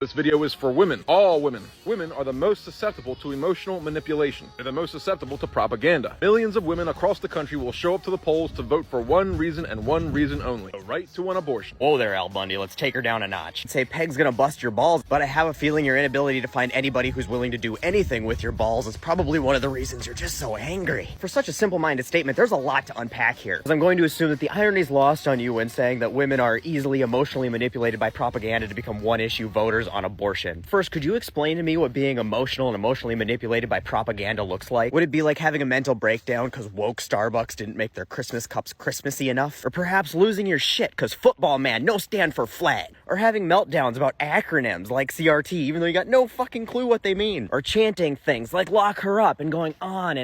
This video is for women, all women. Women are the most susceptible to emotional manipulation. They're the most susceptible to propaganda. Millions of women across the country will show up to the polls to vote for one reason and one reason only: the right to an abortion. Whoa there, Al Bundy, let's take her down a notch. I'd say Peg's gonna bust your balls, but I have a feeling your inability to find anybody who's willing to do anything with your balls is probably one of the reasons you're just so angry. For such a simple-minded statement, there's a lot to unpack here, because I'm going to assume that the irony's lost on you when saying that women are easily emotionally manipulated by propaganda to become one-issue voters on abortion. First, could you explain to me what being emotional and emotionally manipulated by propaganda looks like? Would it be like having a mental breakdown because woke Starbucks didn't make their Christmas cups Christmassy enough? Or perhaps losing your shit because football man no stand for flag? Or having meltdowns about acronyms like CRT even though you got no fucking clue what they mean? Or chanting things like lock her up and going on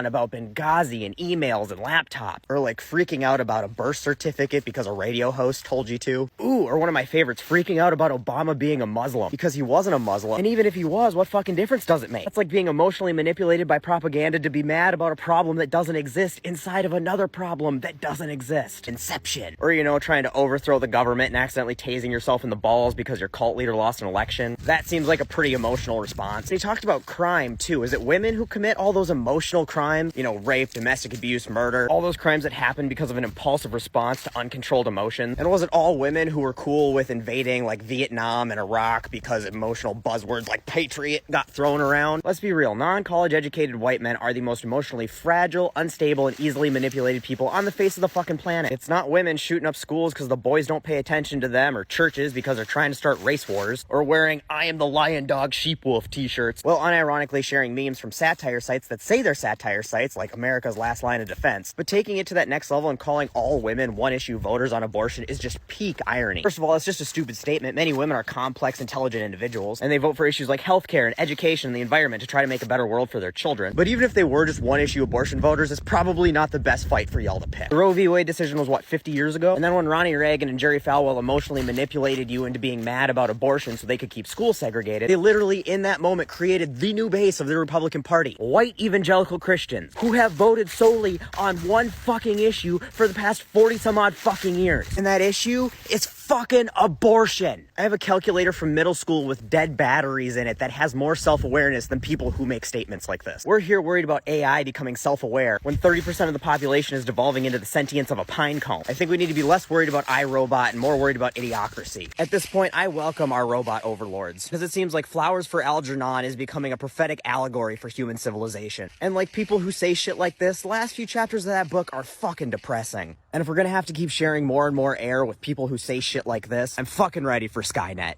about Benghazi and emails and laptops? Or like freaking out about a birth certificate because a radio host told you to? Ooh, or one of my favorites, freaking out about Obama being a Muslim because he wasn't a Muslim. And even if he was, what fucking difference does it make? That's like being emotionally manipulated by propaganda to be mad about a problem that doesn't exist inside of another problem that doesn't exist. Inception. Or, you know, trying to overthrow the government and accidentally tasing yourself in the balls because your cult leader lost an election. That seems like a pretty emotional response. And he talked about crime, too. Is it women who commit all those emotional crimes? You know, rape, domestic abuse, murder, all those crimes that happen because of an impulsive response to uncontrolled emotion? And was it all women who were cool with invading, like, Vietnam and Iraq because emotional buzzwords like patriot got thrown around? Let's be real, non-college educated white men are the most emotionally fragile, unstable, and easily manipulated people on the face of the fucking planet. It's not women shooting up schools because the boys don't pay attention to them, or churches because they're trying to start race wars, or wearing I am the lion dog sheep wolf t-shirts, while unironically sharing memes from satire sites that say they're satire sites like America's Last Line of Defense. But taking it to that next level and calling all women one-issue voters on abortion is just peak irony. First of all, it's just a stupid statement. Many women are complex, intelligent individuals, and they vote for issues like healthcare and education and the environment to try to make a better world for their children. But even if they were just one-issue abortion voters, it's probably not the best fight for y'all to pick. The Roe v. Wade decision was, what, 50 years ago? And then when Ronnie Reagan and Jerry Falwell emotionally manipulated you into being mad about abortion so they could keep schools segregated, they literally, in that moment, created the new base of the Republican Party. White evangelical Christians who have voted solely on one fucking issue for the past 40-some-odd fucking years. And that issue is fucking abortion. I have a calculator from middle school with dead batteries in it that has more self-awareness than people who make statements like this. We're here worried about AI becoming self-aware when 30% of the population is devolving into the sentience of a pine cone. I think we need to be less worried about iRobot and more worried about idiocracy. At this point, I welcome our robot overlords, because it seems like Flowers for Algernon is becoming a prophetic allegory for human civilization. And like people who say shit like this, the last few chapters of that book are fucking depressing. And if we're gonna have to keep sharing more and more air with people who say shit like this, I'm fucking ready for Skynet.